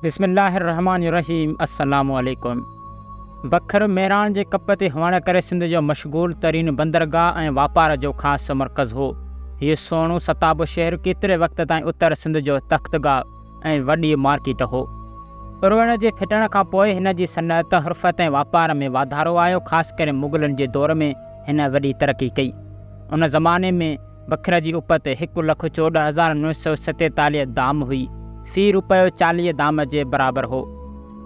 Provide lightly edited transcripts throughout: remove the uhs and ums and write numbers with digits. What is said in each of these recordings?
बिस्मिल्लाहिर्रहमानिर्रहीम। अस्सलामु अलैकुम। बखर मेरान जे कप ते हुअण करे सिंध जो मशगूल तरीन बंदरगाह ऐं वापार जो ख़ासि मर्कज़ हो। हीउ सोणू सताब शहर केतिरे वक़्त ताईं उत्तर सिंध जो तख़्तगाह ऐं वॾी मार्केट हो। उरवण जे फिटण खां पोइ हिन जी सनअत हुर्फ़त ऐं वापार में वाधारो आयो। ख़ासि करे मुग़लनि जे दौर में हिन वॾी तरक़ी कई। उन ज़माने में बखर जी उपत 1,14,947 दाम हुई। फ़ी रुपयो 40 दाम जे बराबरि हो।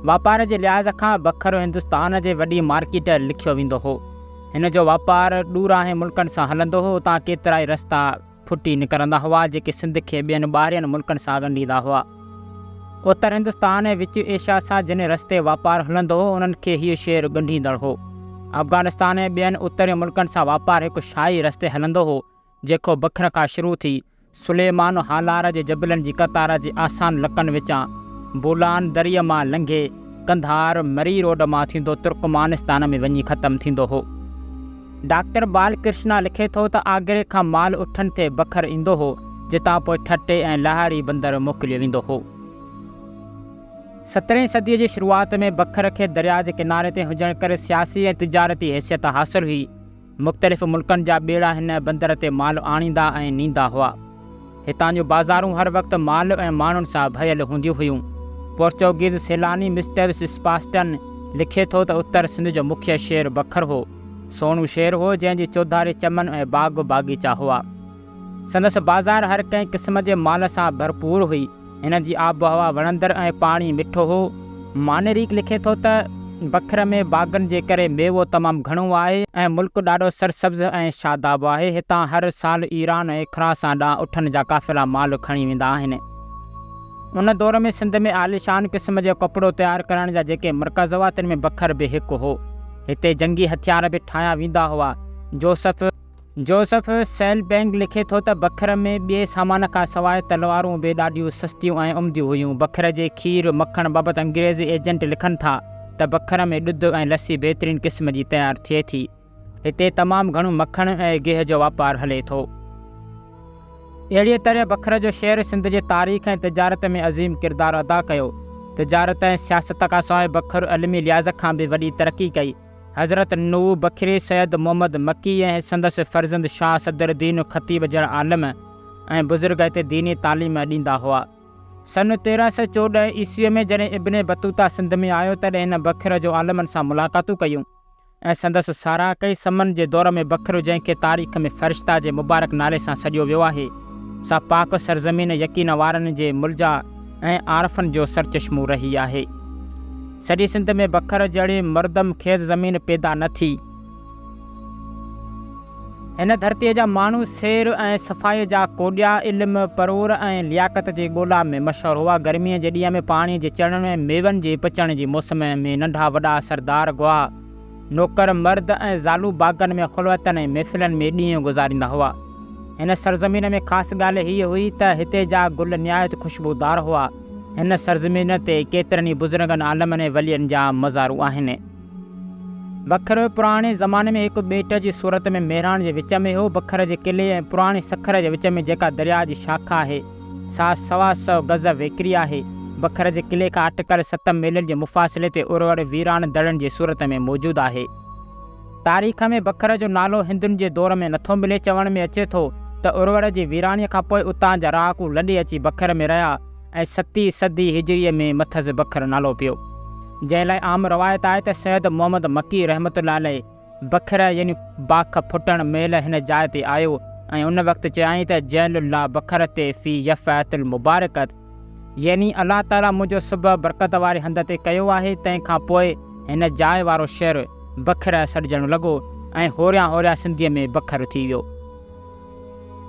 वापार जे लिहाज़ खां बखर हिंदुस्तान जे वॾी मार्केट लिखियो वेंदो हो। हिन जो वापार ॾूरांहें मुल्कनि सां हलंदो हो। उतां केतिरा ई रस्ता फुटी निकिरंदा हुआ जेके सिंध खे ॿियनि ॿाहिरियुनि मुल्कनि सां ॻंढींदा हुआ। उत्तर हिंदुस्तान ऐं विच एशिया सां जिन रस्ते वापार हलंदो हो उन्हनि खे हीउ शहर ॻंढींदड़ हो। अफ़गानिस्तान ऐं ॿियनि उत्तरी मुल्कनि सां वापार हिकु शाही रस्ते हलंदो हो जेको बखर खां शुरू थी सुलेमान हालार जे जबलनि जी क़तार जे आसान लकनि विचां बोलान दरिया मां लंघे कंधार मरी रोड मां थींदो तुर्कमानिस्तान में वञी ख़तमु थींदो हो। डॉक्टर बालकृष्णा लिखे थो त आगरे खां माल उठनि ते बखर ईंदो हो जितां पोइ ठटे ऐं लहारी बंदर मोकिलियो वेंदो हो। 17वीं सदीअ जी शुरूआति में बखर खे दरिया जे किनारे ते हुजण करे सियासी ऐं तिजारती हैसियत हासिलु हुई। मुख़्तलिफ़ मुल्कनि जा ॿेड़ा हिन बंदर ते माल आणींदा ऐं नींदा हुआ। हितां जूं बाज़ारूं हर वक़्तु माल ऐं माण्हुनि सां भरियलु हूंदियूं हुयूं। पोर्चुगीज़ सैलानी मिस्टर स्पास्टन लिखे थो त उत्तर सिंध जो मुख्य शहर बखर हो। सोणू शहर हो जंहिंजी चौधारी चमन ऐं बाग़ बाग़ीचा हुआ। संदसि बाज़ार हर कंहिं क़िस्म जे माल सां भरपूर हुई। हिन जी आबहवा वणंदड़ ऐं पाणी मिठो हो। मानेरीक लिखे थो त बखर में बाग़नि जे करे मेवो तमामु घणो आहे ऐं मुल्क ॾाढो सरसब्ज़ ऐं शादाब आहे। हितां हर साल ईरान ऐं ख़ुरासान ॾांहुं उठनि जा काफ़िला माल खणी वेंदा आहिनि। उन दौर में सिंध में आलिशान क़िस्म जो कपिड़ो तयारु करण जा जेके मर्कज़ हुआ तिन में बखर बि हिकु हो। हिते जंगी हथियार बि ठाहिया वेंदा हुआ। जोसफ सेलबैंग लिखे थो त बखर में ॿिए सामान खां सवाइ तलवारूं बि ॾाढियूं सस्तियूं ऐं उमदियूं हुयूं। बखर जे खीर मखण बाबति अंग्रेज़ी एजेंट लिखनि था त बखर में ॾुध ऐं लस्सी बहितरीन क़िस्म जी तयारु थिए थी। हिते तमामु घणो मखण ऐं गिह जो वापारु हले थो। अहिड़ीअ तरह बखर जो शहर सिंध जे तारीख़ ऐं तिजारत में अज़ीम किरदारु अदा कयो। तिजारत ऐं सियासत खां सवाइ बखर अलमी लिहाज़ खां बि वॾी तरक़ी कई। हज़रत नूह बखरी सैयद मोहम्मद मकी ऐं संदसि फ़र्ज़ंद शाह सदरुद्दीन ख़तीब जहिड़ा आलम ऐं बुज़ुर्ग हिते दीनी तालीम ॾींदा हुआ। सन 1314 ईस्वीअ में जॾहिं इब्न बतूता सिंध में आयो तॾहिं हिन बखर जो आलमनि सां मुलाक़ातूं कयूं ऐं संदसि साराह कई। समन जे दौर में बखर जंहिंखे तारीख़ में फ़रिश्ता जे मुबारक नाले सां सॾियो वियो आहे सा पाक सरज़मीन यकीन वारनि जे मुलजा ऐं आरफनि जो सरचश्मो रही आहे। सॼी सिंध में बखर जहिड़ी मर्दम खेज़ ज़मीन पैदा न थी। हिन धरतीअ जा माण्हू सैर ऐं सफ़ाई जा कोॾिया इल्म परोर ऐं लियाकत जे ॻोल्हा में मशहूरु हुआ। गर्मीअ जे ॾींहं में पाणी जे चढ़ण ऐं मेवनि जे पचण जी मौसम में नंढा वॾा सरदार गुआ नौकर मर्द ऐं ज़ालू बाग़नि में ख़ुलवतनि ऐं महफ़िलनि में ॾींहं गुज़ारींदा हुआ। हिन सरज़मीन में ख़ासि ॻाल्हि हीअ हुई त हिते जा गुल निहायत ख़ुशबूदार हुआ। हिन सरज़मीन ते केतिरनि ई बुज़ुर्गनि आलमनि ऐं वलियनि जा मज़ारू आहिनि। बखर पुराणे ज़माने में हिकु ॿेट जी सूरत में मेरान जे विच में हो। बखर जे क़िले ऐं पुराणे सखर जे विच में जेका दरिया जी शाखा आहे सा 100 गज़ वेकिरी आहे। बखर जे क़िले खां अटकल 7 मीलनि जे मुफ़ासिले ते उरवर वीरान दड़नि जी सूरत में मौजूदु आहे। तारीख़ में बखर जो नालो हिंदुनि जे दौर में नथो मिले। चवण में अचे थो त उरवर जी वीरानीअ खां पोइ उतां जा रहाकू लॾे अची बखर में रहिया ऐं 7वीं सदी हिजरीअ में मथज़ बखर नालो पियो। जंहिं लाइ आम रवायत आहे त सैयद मोहम्मद मकी रहमतुल्लाह अलैह बखर यानी बाख फुटण महिल हिन जाइ ते आयो ऐं उन वक़्तु चयाईं त जैलुल्लाह बखर ते फ़ी यफ़अतुल मुबारकत यानी अलाह ताला मुंहिंजो सुबह बरकत वारे हंध ते कयो आहे। तंहिंखां पोइ हिन जाइ वारो शहर बखर सॾिजणु लॻो ऐं होरियां होरियां सिंधीअ में बखर थी वियो।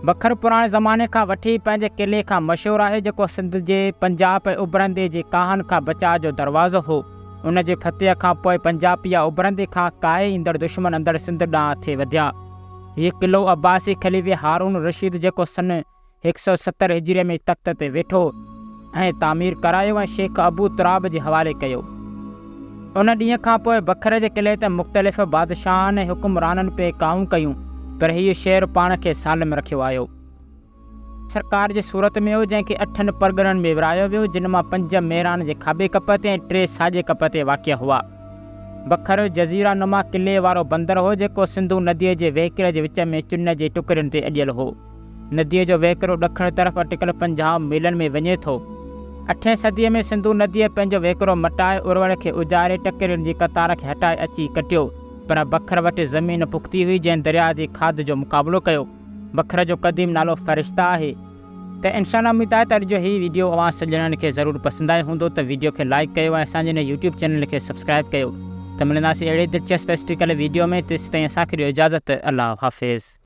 बखर पुराणे ज़माने खां वठी पंहिंजे क़िले खां मशहूरु आहे जेको सिंध जे पंजाब ऐं उभरंदे जे काहन खां बचाव जो दरवाज़ो हो। उन जे फतेह खां पोइ पंजाबी या उभरंदे खां काए ईंदड़ दुश्मन अंदरि सिंध ॾांहुं थे वधिया। हीउ क़िलो अब्बासी ख़लीफ़े हारून रशीद जेको सन 170 हिजरीअ में तख़्त ते वेठो ऐं तामीर करायो ऐं शेख अबू तुराब जे हवाले कयो। उन ॾींहं खां पोइ बखर जे क़िले ते मुख़्तलिफ़ बादशाहनि ऐं हुकुमराननि पे काऊं कयूं पर हीउ शहर पाण खे सालिम रखियो आयो। सरकार जे सूरत में हो, जंहिंखे 8 परगणनि में विरायो वियो, जिन मां 5 मेहरान जे खाॿे कप ते ऐं 3 साॼे कप ते वाक़िआ हुआ। बखर जज़ीरा नुमा किले वारो बंदरु हो, जेको सिंधु नदीअ जे वहिकिरे जे विच में चुन जे टुकड़नि ते अॼियल हो। नदीअ जो वहिकिरो ॾखण तरफ़ अटिकल 50 मीलनि में वञे थो। 8 सदीअ में सिंधु नदीअ पंहिंजो वहिकिरो मटाए उरवड़ खे उजारे टकिरियुनि जी कतार खे हटाए अची कटियो, पर बखर वटि ज़मीन पुख़्ती हुई जंहिं दरिया जी खाध जो मुक़ाबिलो कयो। बखर जो क़दीम नालो फ़रिश्ता आहे। त इंशाअल्लाह उम्मीद आहे त अॼु जो हीउ वीडियो अवां सॼणनि खे ज़रूरु पसंदि आयो हूंदो। त वीडियो खे लाइक कयो ऐं असांजे हिन यूट्यूब चैनल खे सब्सक्राइब कयो। त मिलंदासीं अहिड़े दिलचस्प हिस्ट्रिकल वीडियो में। तेसिताईं असांखे ॾियो इजाज़त। अल्लाह हाफ़िज़।